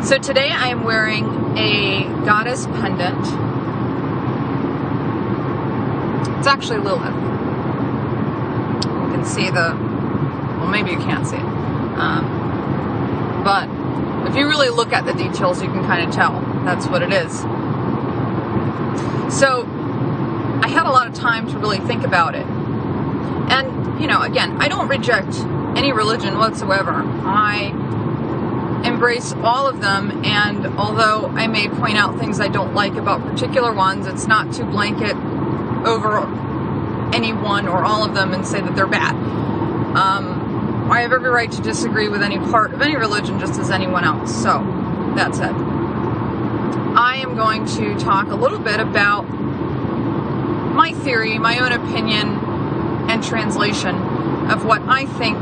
So today I am wearing a goddess pendant. It's actually Lilith. You can see well, maybe you can't see it. But if you really look at the details, you can kind of tell that's what it is. So I had a lot of time to really think about it. And, again, I don't reject any religion whatsoever. I embrace all of them, and although I may point out things I don't like about particular ones, it's not to blanket over any one or all of them and say that they're bad. I have every right to disagree with any part of any religion just as anyone else. So, that said, I am going to talk a little bit about my theory, my own opinion, and translation of what I think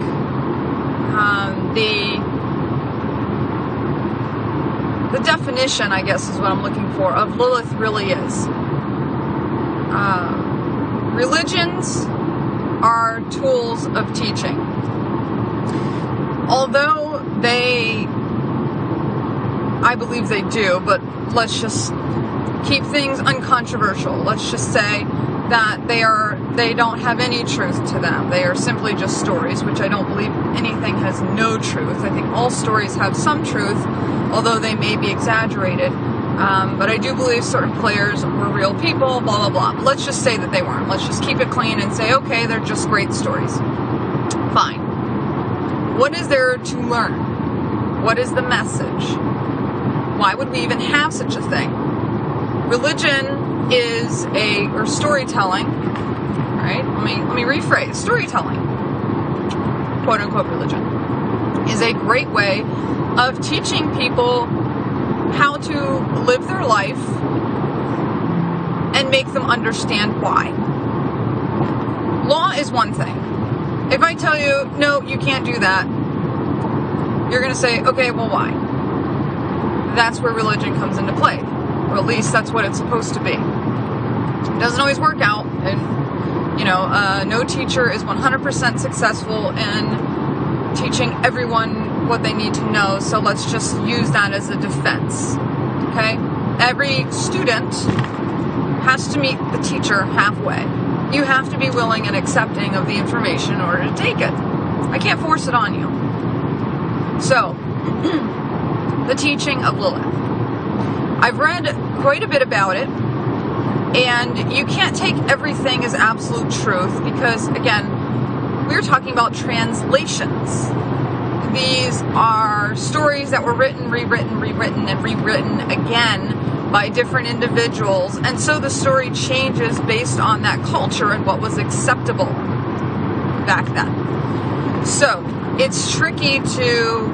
the definition, I guess is what I'm looking for, of Lilith really is. Religions are tools of teaching. Although I believe they do, but let's just keep things uncontroversial. Let's just say that they don't have any truth to them. They are simply just stories, which I don't believe anything has no truth. I think all stories have some truth, although they may be exaggerated. But I do believe certain players were real people, blah, blah, blah. But let's just say that they weren't. Let's just keep it clean and say, okay, they're just great stories. Fine. What is there to learn? What is the message? Why would we even have such a thing? Religion is or storytelling, right? Let me rephrase. Storytelling, quote unquote religion, is a great way of teaching people how to live their life and make them understand why. Law is one thing. If I tell you, no, you can't do that, you're going to say, okay, well, why? That's where religion comes into play. Or at least that's what it's supposed to be. It doesn't always work out, and no teacher is 100% successful in teaching everyone what they need to know, so let's just use that as a defense, okay? Every student has to meet the teacher halfway. You have to be willing and accepting of the information in order to take it. I can't force it on you. So, the teaching of Lilith. I've read quite a bit about it, and you can't take everything as absolute truth because, again, we're talking about translations. These are stories that were written, rewritten, and rewritten again by different individuals, and so the story changes based on that culture and what was acceptable back then. So, it's tricky to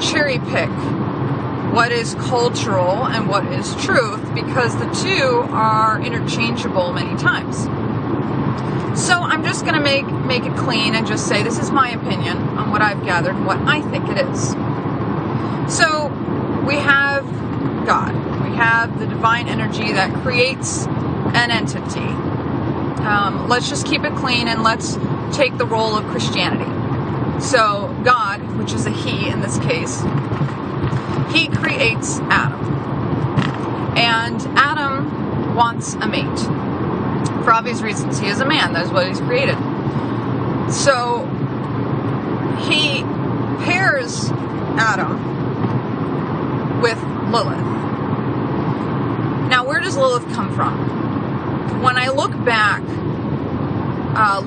cherry pick what is cultural and what is truth, because the two are interchangeable many times. So I'm just going to make it clean and just say this is my opinion on what I've gathered and what I think it is. So we have God. We have the divine energy that creates an entity. Let's just keep it clean and let's take the role of Christianity. So God, which is a he in this case, he creates Adam. And Adam wants a mate. For obvious reasons, he is a man. That is what he's created. So he pairs Adam with Lilith. Now, where does Lilith come from? When I look back,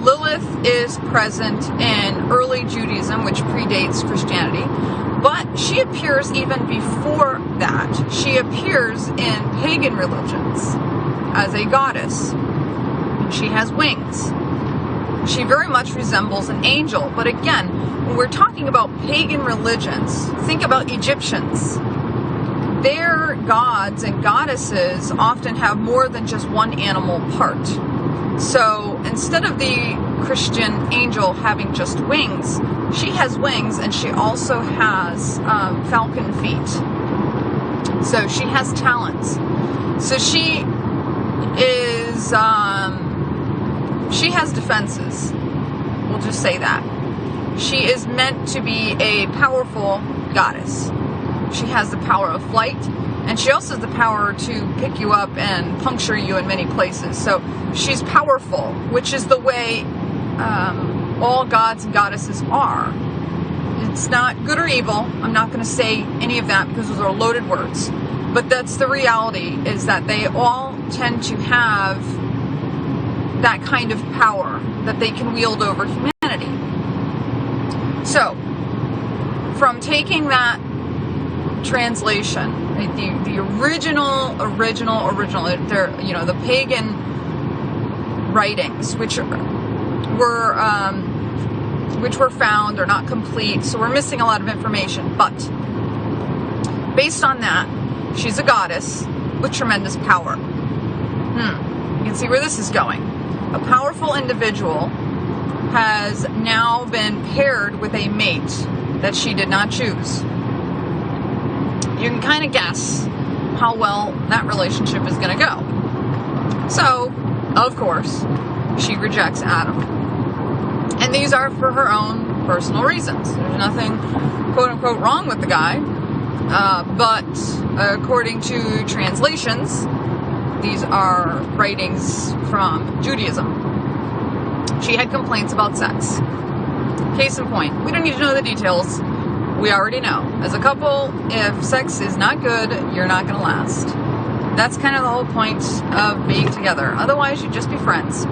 Lilith is present in early Judaism, which predates Christianity. But she appears even before that. She appears in pagan religions as a goddess. And she has wings. She very much resembles an angel. But again, when we're talking about pagan religions, think about Egyptians. Their gods and goddesses often have more than just one animal part. So instead of the Christian angel having just wings, she has wings, and she also has falcon feet. So she has talents. So she is, she has defenses. We'll just say that. She is meant to be a powerful goddess. She has the power of flight, and she also has the power to pick you up and puncture you in many places. So she's powerful, which is the way all gods and goddesses are. It's not good or evil. I'm not going to say any of that because those are loaded words. But that's the reality, is that they all tend to have that kind of power that they can wield over humanity. So, from taking that translation, the original, the pagan writings, which were found, are not complete, so we're missing a lot of information. But based on that, she's a goddess with tremendous power. You can see where this is going. A powerful individual has now been paired with a mate that she did not choose. You can kind of guess how well that relationship is going to go. So, of course, she rejects Adam. And these are for her own personal reasons. There's nothing, quote unquote, wrong with the guy. But according to translations, these are writings from Judaism. She had complaints about sex. Case in point, we don't need to know the details. We already know. As a couple, if sex is not good, you're not going to last. That's kind of the whole point of being together. Otherwise, you'd just be friends.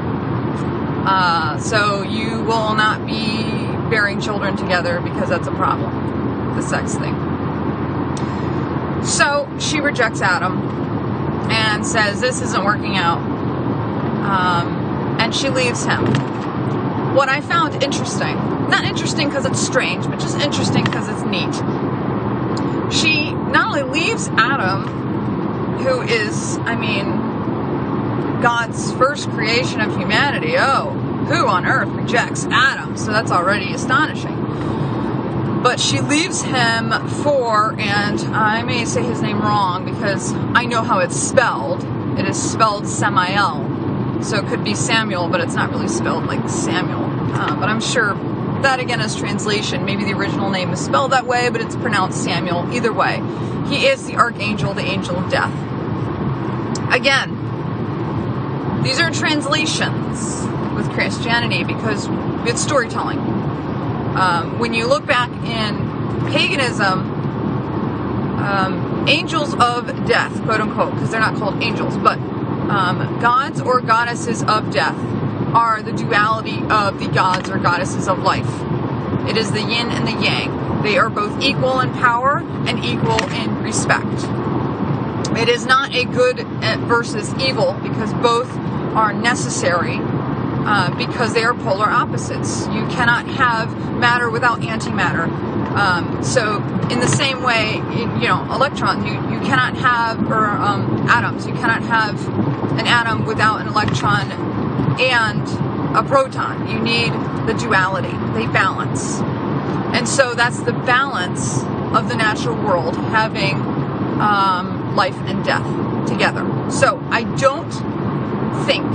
So you will not be bearing children together because that's a problem. The sex thing. So she rejects Adam and says this isn't working out. And she leaves him. What I found interesting, not interesting because it's strange, but just interesting because it's neat. She not only leaves Adam, who is, God's first creation of humanity. Oh, who on earth rejects Adam? So that's already astonishing. But she leaves him for, and I may say his name wrong because I know how it's spelled. It is spelled Samael. So it could be Samuel, but it's not really spelled like Samuel. But I'm sure that again is translation. Maybe the original name is spelled that way, but it's pronounced Samuel. Either way, he is the archangel, the angel of death. Again, these are translations with Christianity because it's storytelling. When you look back in paganism, angels of death, quote unquote, because they're not called angels, but gods or goddesses of death are the duality of the gods or goddesses of life. It is the yin and the yang. They are both equal in power and equal in respect. It is not a good versus evil because both are necessary because they are polar opposites. You cannot have matter without antimatter. So in the same way, electrons, you cannot have, or atoms, you cannot have an atom without an electron and a proton. You need the duality. They balance. And so that's the balance of the natural world, having life and death together. So I don't think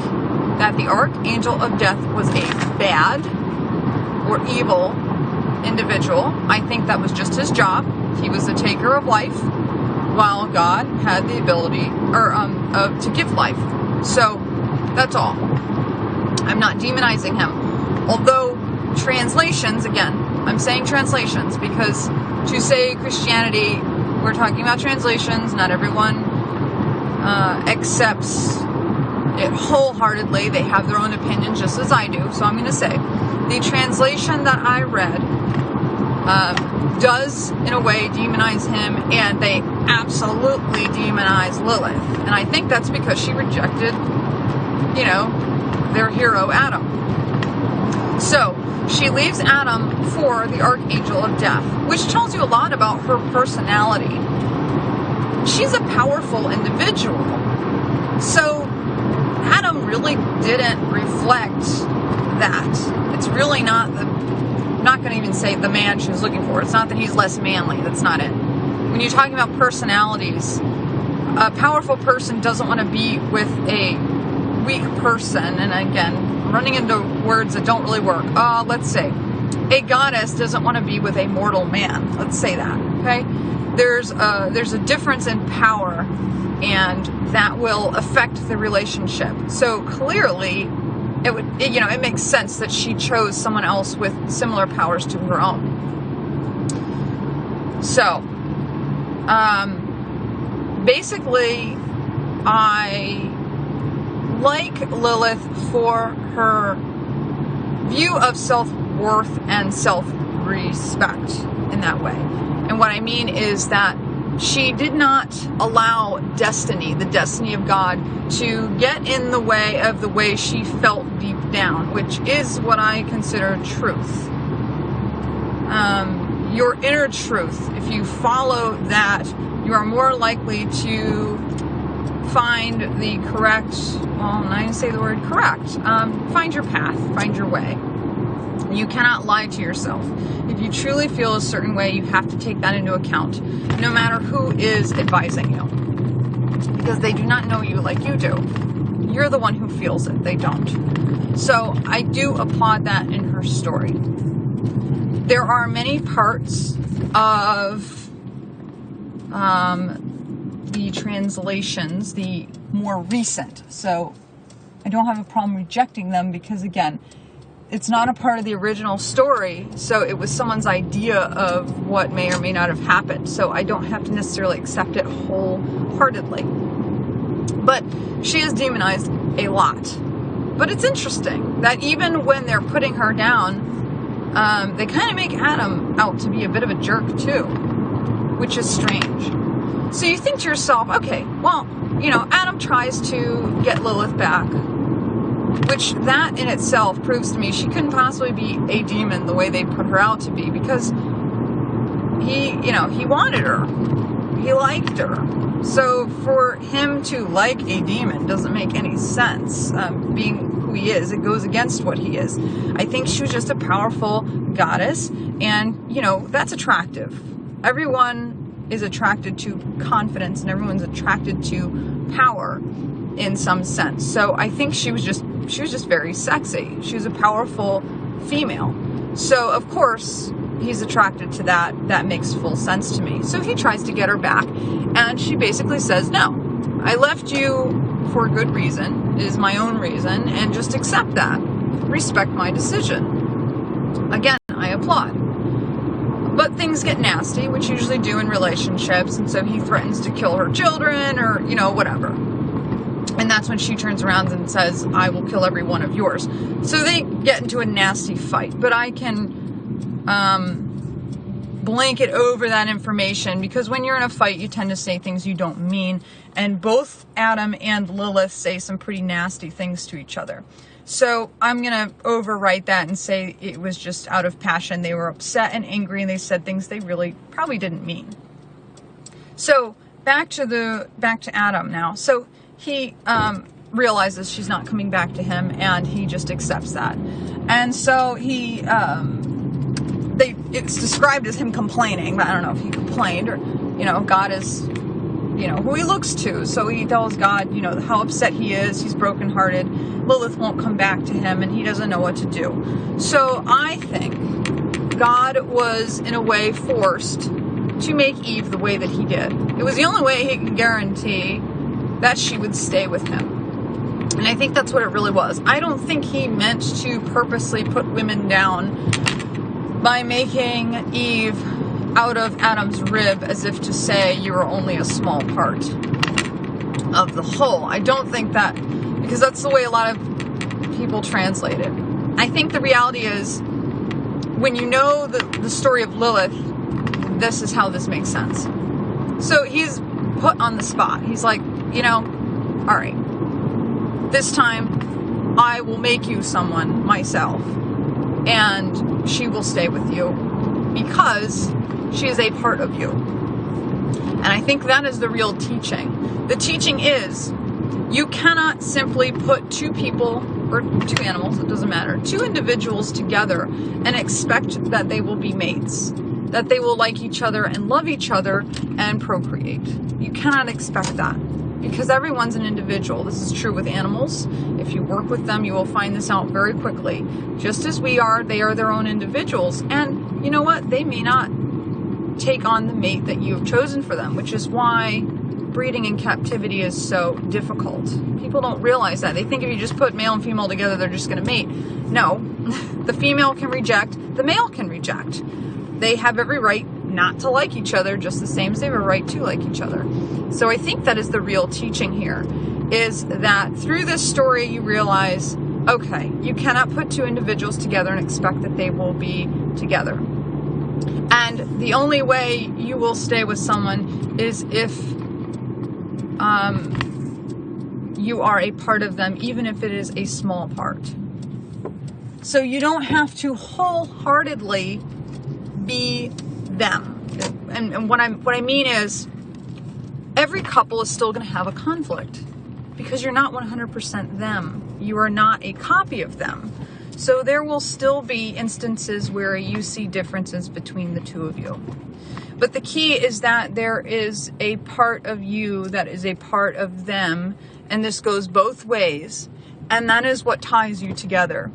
that the Archangel of Death was a bad or evil individual. I think that was just his job. He was the taker of life, while God had the ability to give life. So that's all. I'm not demonizing him. Although translations, again, I'm saying translations because to say Christianity, we're talking about translations. Not everyone accepts it wholeheartedly. They have their own opinions just as I do. So I'm going to say the translation that I read does in a way demonize him, and they absolutely demonize Lilith. And I think that's because she rejected, their hero Adam. So she leaves Adam for the Archangel of Death, which tells you a lot about her personality. She's a powerful individual. So Adam really didn't reflect that. It's really not I'm not going to even say the man she was looking for. It's not that he's less manly. That's not it. When you're talking about personalities, a powerful person doesn't want to be with a weak person. And again, running into words that don't really work. Let's say a goddess doesn't want to be with a mortal man. Let's say that, okay? there's a difference in power, and that will affect the relationship. So clearly, it makes sense that she chose someone else with similar powers to her own. So, basically, I like Lilith for her view of self-worth and self-respect in that way. And what I mean is that she did not allow destiny, the destiny of God, to get in the way of the way she felt deep down, which is what I consider truth. Your inner truth. If you follow that, you are more likely to find the correct, well, I'm not going to say the word correct, find your path, find your way. You cannot lie to yourself. If you truly feel a certain way, you have to take that into account, no matter who is advising you. Because they do not know you like you do. You're the one who feels it. They don't. So I do applaud that in her story. There are many parts of the translations, the more recent. So I don't have a problem rejecting them because, again, it's not a part of the original story, so it was someone's idea of what may or may not have happened. So I don't have to necessarily accept it wholeheartedly. But she is demonized a lot. But it's interesting that even when they're putting her down, they kind of make Adam out to be a bit of a jerk too, which is strange. So you think to yourself, okay, well, Adam tries to get Lilith back, which that in itself proves to me she couldn't possibly be a demon the way they put her out to be, because he wanted her. He liked her. So for him to like a demon doesn't make any sense. Being who he is, it goes against what he is. I think she was just a powerful goddess, and that's attractive. Everyone is attracted to confidence, and everyone's attracted to power in some sense. So I think she was just very sexy. She was a powerful female. So of course he's attracted to that. That makes full sense to me. So he tries to get her back, and she basically says, no, I left you for a good reason. It is my own reason, and just accept that. Respect my decision. Again, I applaud. But things get nasty, which usually do in relationships, and so he threatens to kill her children, or whatever. And that's when she turns around and says, I will kill every one of yours. So they get into a nasty fight. But I can blanket over that information, because when you're in a fight, you tend to say things you don't mean. And both Adam and Lilith say some pretty nasty things to each other. So I'm going to overwrite that and say it was just out of passion. They were upset and angry, and they said things they really probably didn't mean. So back to Adam now. So he realizes she's not coming back to him, and he just accepts that. And so it's described as him complaining, but I don't know if he complained, or God is who he looks to. So he tells God how upset he is. He's brokenhearted. Lilith won't come back to him, and he doesn't know what to do. So I think God was in a way forced to make Eve the way that he did. It was the only way he could guarantee that she would stay with him. And I think that's what it really was. I don't think he meant to purposely put women down by making Eve out of Adam's rib, as if to say you are only a small part of the whole. I don't think that, because that's the way a lot of people translate it. I think the reality is, when you know the story of Lilith, this is how this makes sense. So he's put on the spot. He's like, all right, this time I will make you someone myself, and she will stay with you because she is a part of you. And I think that is the real teaching. The teaching is, you cannot simply put two people, or two animals, it doesn't matter, two individuals together and expect that they will be mates, that they will like each other and love each other and procreate. You cannot expect that, because everyone's an individual. This is true with animals. If you work with them, you will find this out very quickly. Just as we are, they are their own individuals. And you know what? They may not take on the mate that you have chosen for them, which is why breeding in captivity is so difficult. People don't realize that. They think if you just put male and female together, they're just going to mate. No, the female can reject, the male can reject. They have every right not to like each other, just the same as they have a right to like each other. So I think that is the real teaching here, is that through this story you realize, okay, you cannot put two individuals together and expect that they will be together. And the only way you will stay with someone is if you are a part of them, even if it is a small part. So you don't have to wholeheartedly be them. And what I mean is, every couple is still going to have a conflict because you're not 100% them. You are not a copy of them. So there will still be instances where you see differences between the two of you. But the key is that there is a part of you that is a part of them, and this goes both ways, and that is what ties you together.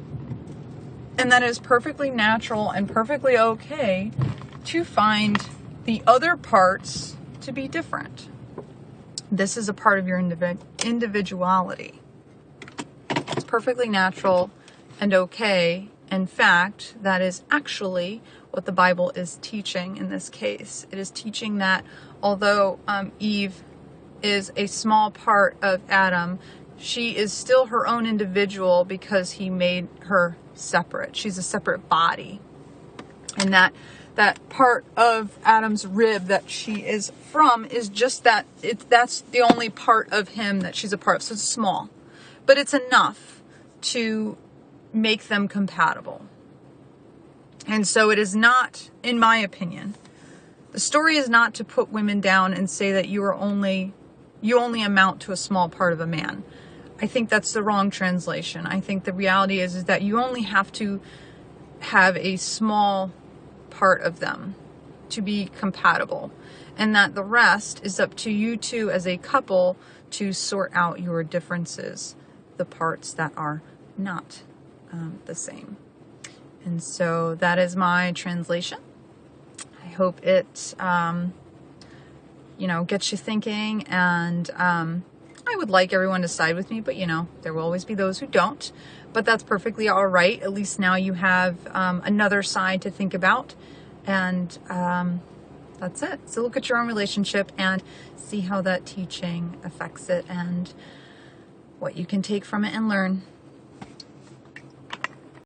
And that is perfectly natural and perfectly okay to find the other parts to be different. This is a part of your individuality. It's perfectly natural and okay. In fact, that is actually what the Bible is teaching in this case. It is teaching that although Eve is a small part of Adam, she is still her own individual because he made her separate. She's a separate body. And that part of Adam's rib that she is from is just that. That's the only part of him that she's a part of. So it's small. But it's enough to make them compatible. And so it is not, in my opinion, the story is not to put women down and say that you only amount to a small part of a man. I think that's the wrong translation. I think the reality is that you only have to have a small part of them to be compatible, and that the rest is up to you two as a couple to sort out your differences, the parts that are not the same. And so that is my translation. I hope it gets you thinking, and I would like everyone to side with me, but there will always be those who don't, but that's perfectly all right. At least now you have another side to think about, and that's it. So look at your own relationship and see how that teaching affects it and what you can take from it and learn.